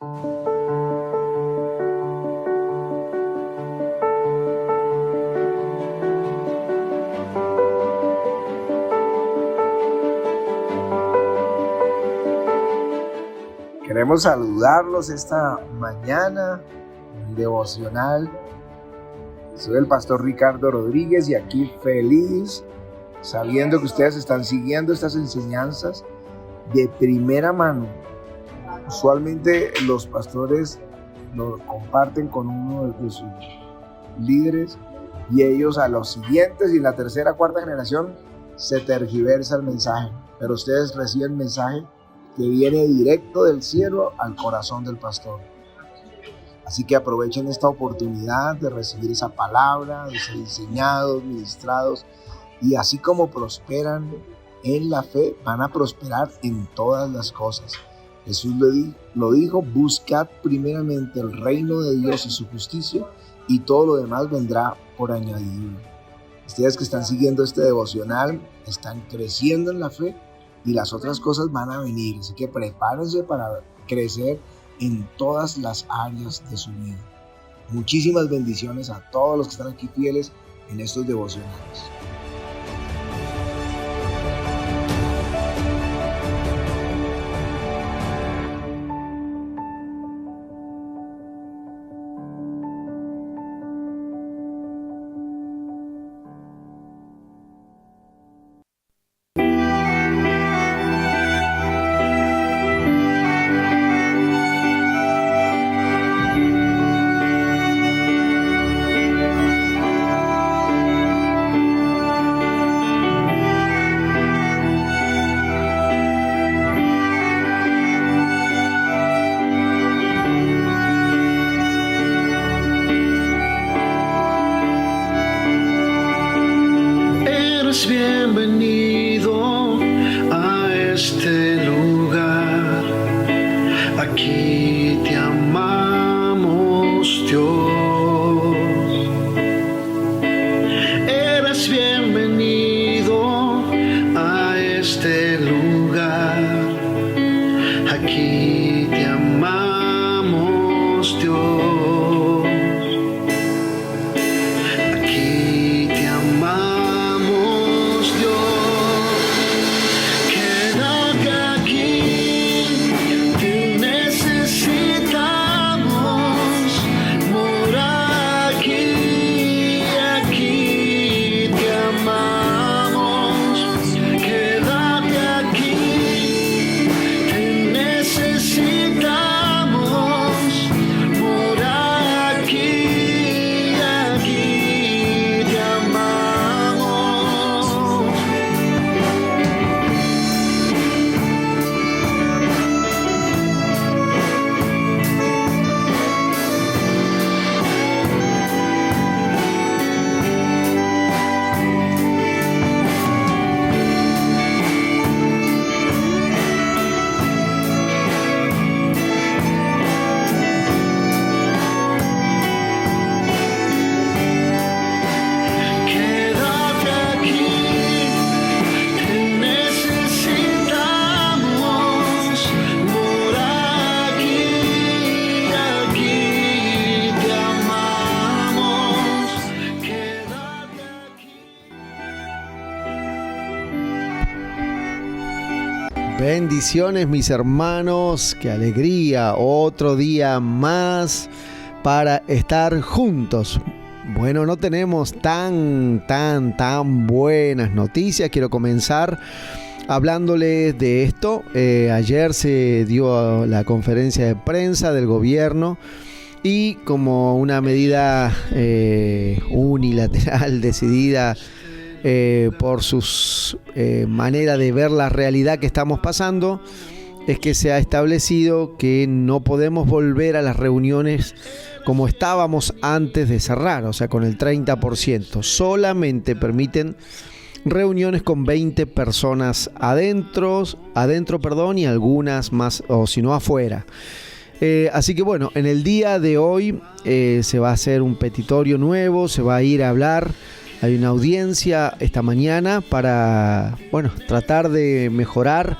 Queremos saludarlos esta mañana, el devocional. Soy el pastor Ricardo Rodríguez y aquí feliz, sabiendo que ustedes están siguiendo estas enseñanzas de primera mano. Usualmente los pastores lo comparten con uno de sus líderes y ellos a los siguientes y la tercera, cuarta generación se tergiversa el mensaje, pero ustedes reciben mensaje que viene directo del cielo al corazón del pastor. Así que aprovechen esta oportunidad de recibir esa palabra, de ser enseñados, ministrados, y así como prosperan en la fe, van a prosperar en todas las cosas. Jesús lo dijo: buscad primeramente el reino de Dios y su justicia, y todo lo demás vendrá por añadidura. Ustedes que están siguiendo este devocional están creciendo en la fe y las otras cosas van a venir, así que prepárense para crecer en todas las áreas de su vida. Muchísimas bendiciones a todos los que están aquí fieles en estos devocionales. Bienvenido a este lugar, aquí te amamos, Dios. Eres bienvenido a este lugar, aquí te amamos, Dios. Bendiciones, mis hermanos, qué alegría, otro día más para estar juntos. Bueno, no tenemos tan buenas noticias. Quiero comenzar hablándoles de esto. Ayer se dio la conferencia de prensa del gobierno y como una medida unilateral decidida por sus manera de ver la realidad que estamos pasando, es que se ha establecido que no podemos volver a las reuniones como estábamos antes de cerrar, o sea, con el 30%. Solamente permiten reuniones con 20 personas adentro, y algunas más, o si no, afuera. Así que bueno, en el día de hoy se va a hacer un petitorio nuevo, se va a ir a hablar. Hay una audiencia esta mañana para, tratar de mejorar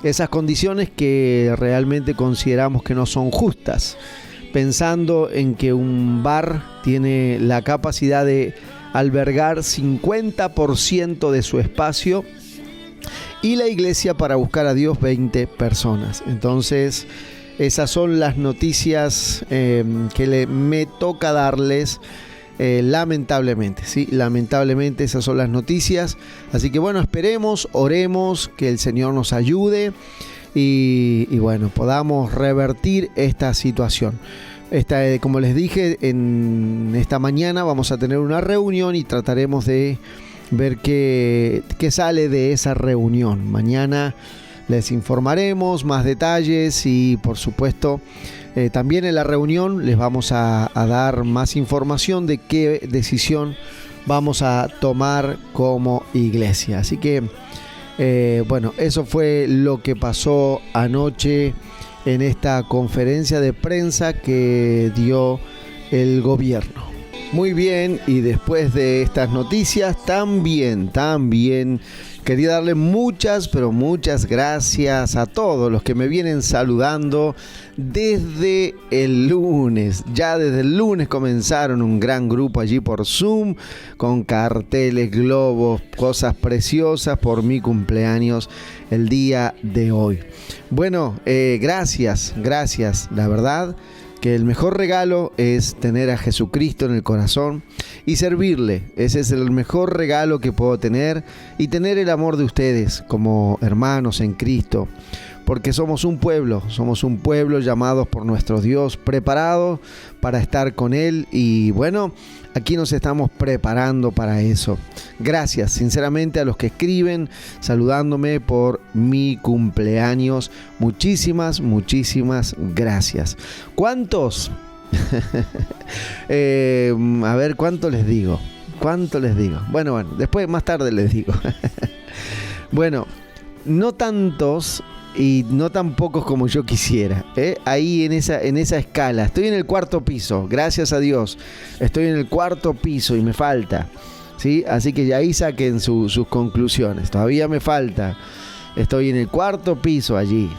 esas condiciones que realmente consideramos que no son justas, pensando en que un bar tiene la capacidad de albergar 50% de su espacio y la iglesia, para buscar a Dios, 20 personas. Entonces, esas son las noticias que me toca darles, lamentablemente, ¿sí? Lamentablemente esas son las noticias. Así que bueno, esperemos, oremos, que el Señor nos ayude y bueno, podamos revertir esta situación. Como les dije, en esta mañana vamos a tener una reunión y trataremos de ver qué sale de esa reunión. Mañana les informaremos más detalles y por supuesto también en la reunión les vamos a dar más información de qué decisión vamos a tomar como iglesia. Así que bueno, eso fue lo que pasó anoche en esta conferencia de prensa que dio el gobierno. Muy bien, y después de estas noticias también quería darle muchas, pero muchas gracias a todos los que me vienen saludando desde el lunes. Ya desde el lunes comenzaron un gran grupo allí por Zoom, con carteles, globos, cosas preciosas por mi cumpleaños el día de hoy. Bueno, gracias, la verdad que el mejor regalo es tener a Jesucristo en el corazón y servirle. Ese es el mejor regalo que puedo tener, y tener el amor de ustedes como hermanos en Cristo, porque somos un pueblo llamados por nuestro Dios, preparados para estar con Él, y bueno, aquí nos estamos preparando para eso. Gracias sinceramente a los que escriben saludándome por mi cumpleaños. Muchísimas gracias. ¿Cuántos? A ver, ¿cuánto les digo? Bueno, después más tarde les digo. Bueno, no tantos y no tan pocos como yo quisiera, ahí en esa escala. Estoy en el 4º piso, gracias a Dios. Estoy en el 4º piso y me falta, ¿sí? Así que ya ahí saquen sus conclusiones. Todavía me falta. Estoy en el 4º piso allí.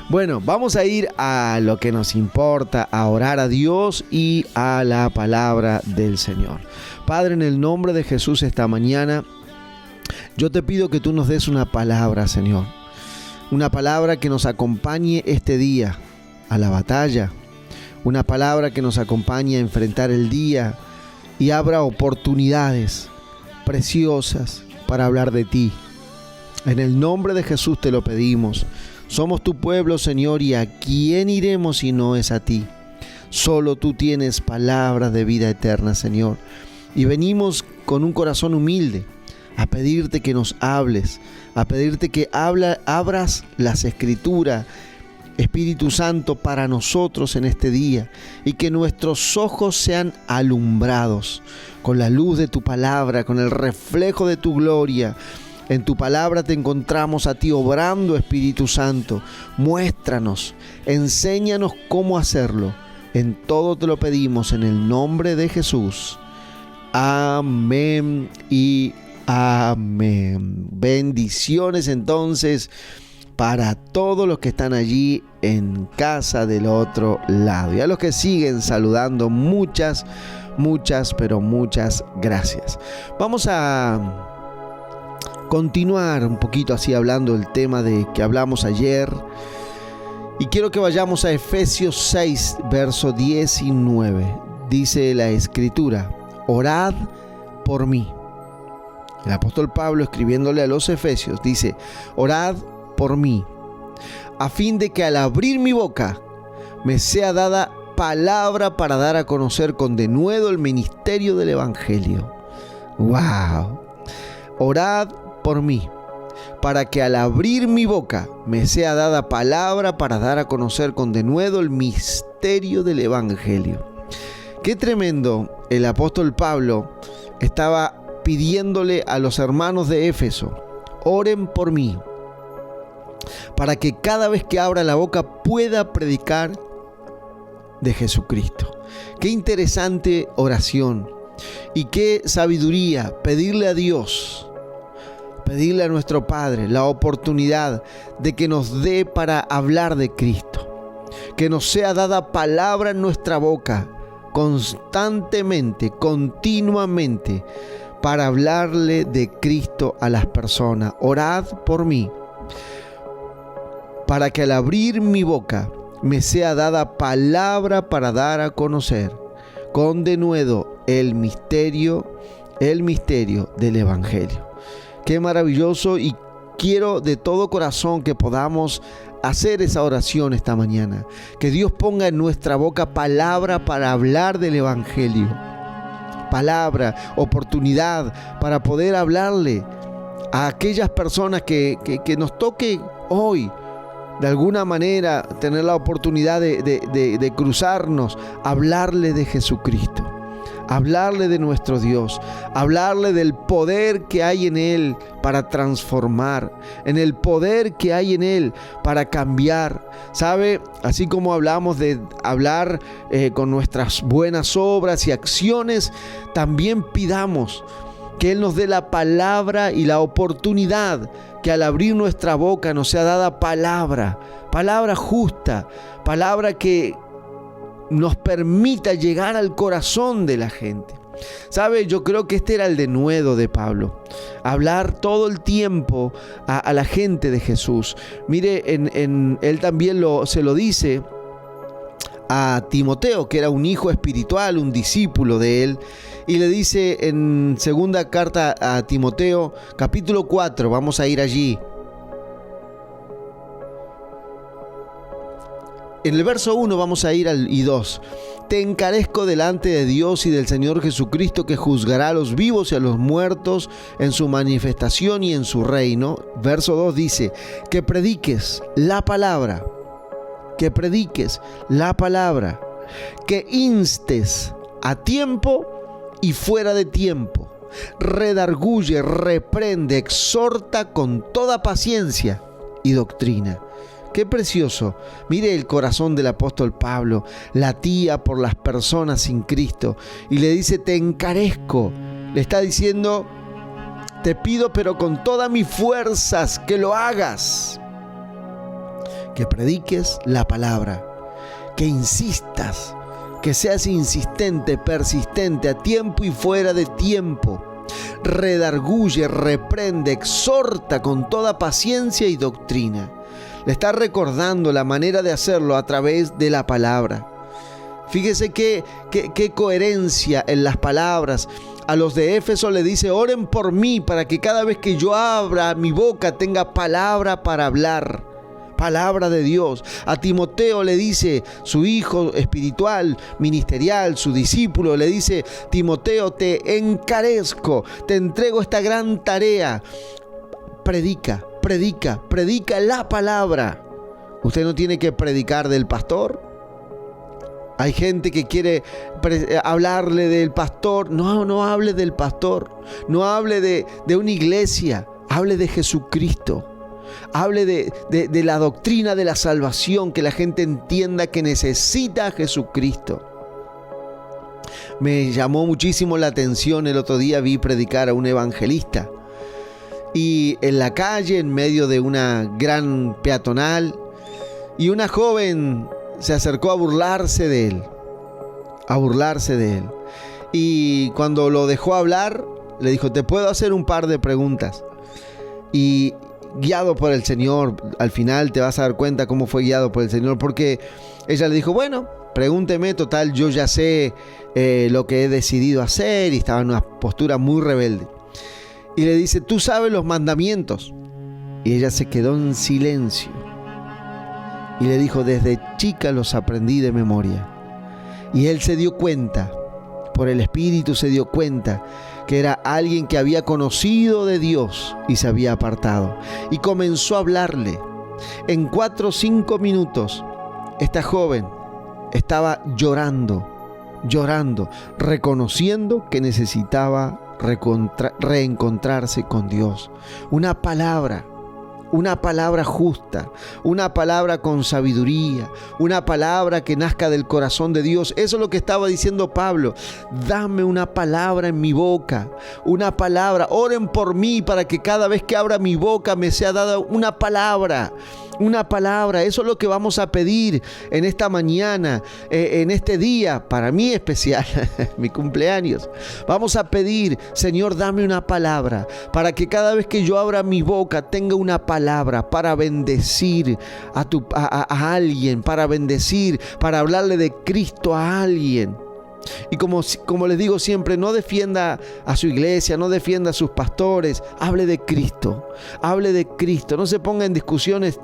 Bueno, vamos a ir a lo que nos importa, a orar a Dios y a la palabra del Señor. Padre, en el nombre de Jesús, esta mañana yo te pido que tú nos des una palabra, Señor. Una palabra que nos acompañe este día a la batalla. Una palabra que nos acompañe a enfrentar el día y abra oportunidades preciosas para hablar de ti. En el nombre de Jesús te lo pedimos. Somos tu pueblo, Señor, y ¿a quién iremos si no es a ti? Solo tú tienes palabras de vida eterna, Señor. Y venimos con un corazón humilde a pedirte que nos hables, a pedirte que abras las Escrituras, Espíritu Santo, para nosotros en este día, y que nuestros ojos sean alumbrados con la luz de tu palabra, con el reflejo de tu gloria. En tu palabra te encontramos a ti obrando, Espíritu Santo. Muéstranos, enséñanos cómo hacerlo. En todo te lo pedimos en el nombre de Jesús. Amén y amén. Bendiciones entonces para todos los que están allí en casa del otro lado. Y a los que siguen saludando, muchas, pero muchas gracias. Vamos a continuar un poquito así hablando del tema de que hablamos ayer. Y quiero que vayamos a Efesios 6, verso 19. Dice la Escritura: orad por mí. El apóstol Pablo, escribiéndole a los Efesios, dice: orad por mí, a fin de que al abrir mi boca me sea dada palabra para dar a conocer con denuedo el ministerio del Evangelio. ¡Wow! Orad por mí, para que al abrir mi boca me sea dada palabra para dar a conocer con denuedo el misterio del Evangelio. Qué tremendo. El apóstol Pablo estaba pidiéndole a los hermanos de Éfeso: oren por mí, para que cada vez que abra la boca pueda predicar de Jesucristo. Qué interesante oración y qué sabiduría pedirle a Dios pedirle a nuestro Padre la oportunidad de que nos dé para hablar de Cristo, que nos sea dada palabra en nuestra boca constantemente, continuamente, para hablarle de Cristo a las personas. Orad por mí, para que al abrir mi boca me sea dada palabra para dar a conocer con denuedo el misterio del Evangelio. Qué maravilloso, y quiero de todo corazón que podamos hacer esa oración esta mañana. Que Dios ponga en nuestra boca palabra para hablar del Evangelio. Palabra, oportunidad para poder hablarle a aquellas personas que nos toque hoy, de alguna manera, tener la oportunidad de cruzarnos, hablarle de Jesucristo, hablarle de nuestro Dios, hablarle del poder que hay en Él para transformar, en el poder que hay en Él para cambiar. ¿Sabe? Así como hablamos de hablar con nuestras buenas obras y acciones, también pidamos que Él nos dé la palabra y la oportunidad, que al abrir nuestra boca nos sea dada palabra justa, palabra que nos permita llegar al corazón de la gente. ¿Sabe? Yo creo que este era el denuedo de Pablo, hablar todo el tiempo a la gente de Jesús. Mire, él también se lo dice a Timoteo, que era un hijo espiritual, un discípulo de él, y le dice en segunda carta a Timoteo, capítulo 4, vamos a ir allí. En el verso 1 vamos a ir y 2. Te encarezco delante de Dios y del Señor Jesucristo, que juzgará a los vivos y a los muertos en su manifestación y en su reino. Verso 2 dice, que prediques la palabra, que instes a tiempo y fuera de tiempo, redarguye, reprende, exhorta con toda paciencia y doctrina. Qué precioso. Mire el corazón del apóstol Pablo, latía por las personas sin Cristo, y le dice, te encarezco. Le está diciendo, te pido, pero con todas mis fuerzas, que lo hagas. Que prediques la palabra, que insistas, que seas insistente, persistente, a tiempo y fuera de tiempo. Redarguye, reprende, exhorta con toda paciencia y doctrina. Le está recordando la manera de hacerlo a través de la palabra. Fíjese qué coherencia en las palabras. A los de Éfeso le dice, oren por mí para que cada vez que yo abra mi boca tenga palabra para hablar. Palabra de Dios. A Timoteo le dice, su hijo espiritual, ministerial, su discípulo, le dice, Timoteo, te encarezco, te entrego esta gran tarea. Predica la palabra. Usted no tiene que predicar del pastor. Hay gente que quiere hablarle del pastor. No hable del pastor. No hable de una iglesia. Hable de Jesucristo. Hable de la doctrina de la salvación, que la gente entienda que necesita a Jesucristo. Me llamó muchísimo la atención, el otro día vi predicar a un evangelista, y en la calle, en medio de una gran peatonal, y una joven se acercó a burlarse de él. Y cuando lo dejó hablar, le dijo, ¿te puedo hacer un par de preguntas? Y guiado por el Señor, al final te vas a dar cuenta cómo fue guiado por el Señor, porque ella le dijo, bueno, pregúnteme, total, yo ya sé lo que he decidido hacer, y estaba en una postura muy rebelde. Y le dice, ¿tú sabes los mandamientos? Y ella se quedó en silencio. Y le dijo, desde chica los aprendí de memoria. Y él se dio cuenta, por el Espíritu se dio cuenta, que era alguien que había conocido de Dios y se había apartado. Y comenzó a hablarle. En 4 o 5 minutos, esta joven estaba llorando, reconociendo que necesitaba reencontrarse con Dios. Una palabra una palabra justa, una palabra con sabiduría, una palabra que nazca del corazón de Dios. Eso es lo que estaba diciendo Pablo. Dame una palabra en mi boca, una palabra. Oren por mí para que cada vez que abra mi boca me sea dada una palabra. Una palabra, eso es lo que vamos a pedir en esta mañana, en este día, para mí especial, mi cumpleaños. Vamos a pedir, Señor, dame una palabra, para que cada vez que yo abra mi boca tenga una palabra para bendecir a alguien, para bendecir, para hablarle de Cristo a alguien. Y como les digo siempre, no defienda a su iglesia, no defienda a sus pastores, hable de Cristo, no se ponga en discusiones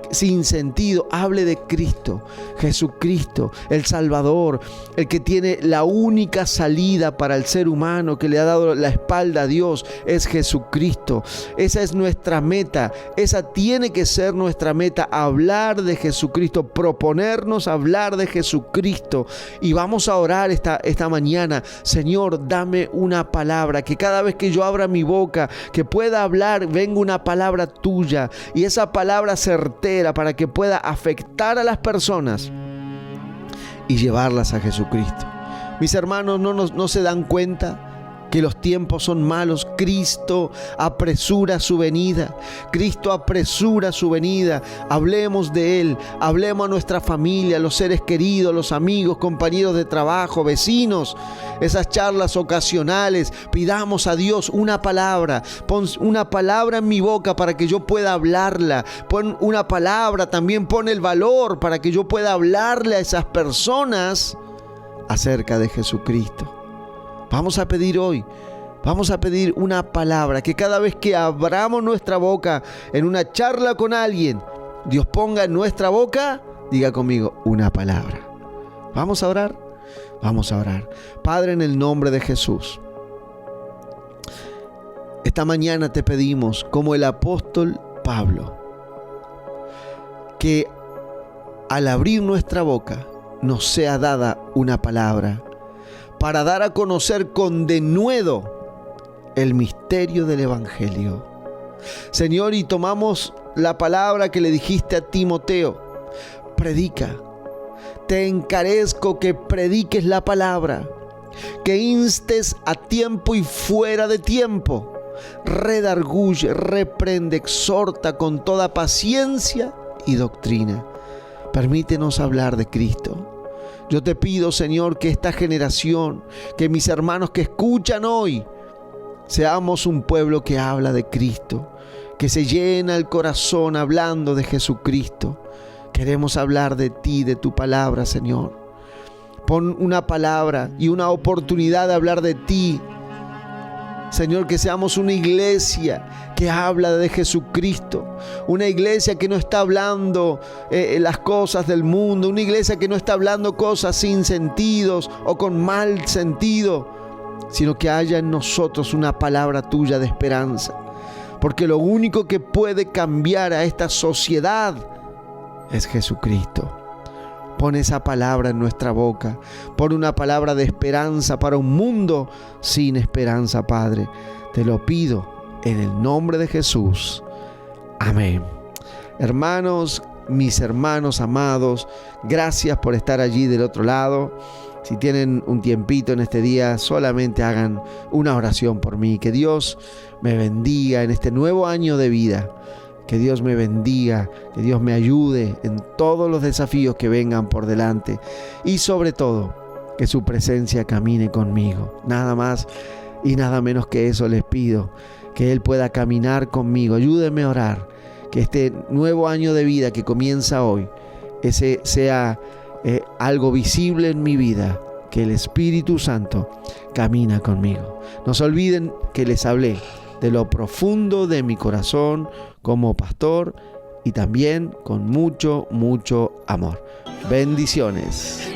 sin sentido, hable de Cristo, Jesucristo, el Salvador, el que tiene la única salida para el ser humano, que le ha dado la espalda a Dios, es Jesucristo. Esa es nuestra meta, esa tiene que ser nuestra meta, hablar de Jesucristo, proponernos hablar de Jesucristo. Y vamos a orar esta mañana: Señor, dame una palabra, que cada vez que yo abra mi boca, que pueda hablar, venga una palabra tuya, y esa palabra certera para que pueda afectar a las personas y llevarlas a Jesucristo. Mis hermanos, no se dan cuenta que los tiempos son malos. Cristo apresura su venida. Cristo apresura su venida. Hablemos de Él. Hablemos a nuestra familia, a los seres queridos, los amigos, compañeros de trabajo, vecinos. Esas charlas ocasionales. Pidamos a Dios una palabra. Pon una palabra en mi boca para que yo pueda hablarla. Pon una palabra, también pon el valor para que yo pueda hablarle a esas personas acerca de Jesucristo. Vamos a pedir hoy, vamos a pedir una palabra, que cada vez que abramos nuestra boca en una charla con alguien, Dios ponga en nuestra boca, diga conmigo, una palabra. Vamos a orar, vamos a orar. Padre, en el nombre de Jesús, esta mañana te pedimos, como el apóstol Pablo, que al abrir nuestra boca nos sea dada una palabra para dar a conocer con denuedo el misterio del Evangelio. Señor, y tomamos la palabra que le dijiste a Timoteo: predica. Te encarezco que prediques la palabra, que instes a tiempo y fuera de tiempo, redarguye, reprende, exhorta con toda paciencia y doctrina. Permítenos hablar de Cristo. Yo te pido, Señor, que esta generación, que mis hermanos que escuchan hoy, seamos un pueblo que habla de Cristo, que se llena el corazón hablando de Jesucristo. Queremos hablar de ti, de tu palabra, Señor. Pon una palabra y una oportunidad de hablar de ti. Señor, que seamos una iglesia que habla de Jesucristo, una iglesia que no está hablando las cosas del mundo, una iglesia que no está hablando cosas sin sentidos o con mal sentido, sino que haya en nosotros una palabra tuya de esperanza, porque lo único que puede cambiar a esta sociedad es Jesucristo. Pon esa palabra en nuestra boca. Pon una palabra de esperanza para un mundo sin esperanza, Padre. Te lo pido en el nombre de Jesús. Amén. Hermanos, mis hermanos amados, gracias por estar allí del otro lado. Si tienen un tiempito en este día, solamente hagan una oración por mí. Que Dios me bendiga en este nuevo año de vida. Que Dios me bendiga, que Dios me ayude en todos los desafíos que vengan por delante. Y sobre todo, que su presencia camine conmigo. Nada más y nada menos que eso les pido. Que Él pueda caminar conmigo. Ayúdenme a orar. Que este nuevo año de vida que comienza hoy, ese sea algo visible en mi vida. Que el Espíritu Santo camina conmigo. No se olviden que les hablé de lo profundo de mi corazón como pastor y también con mucho, mucho amor. Bendiciones.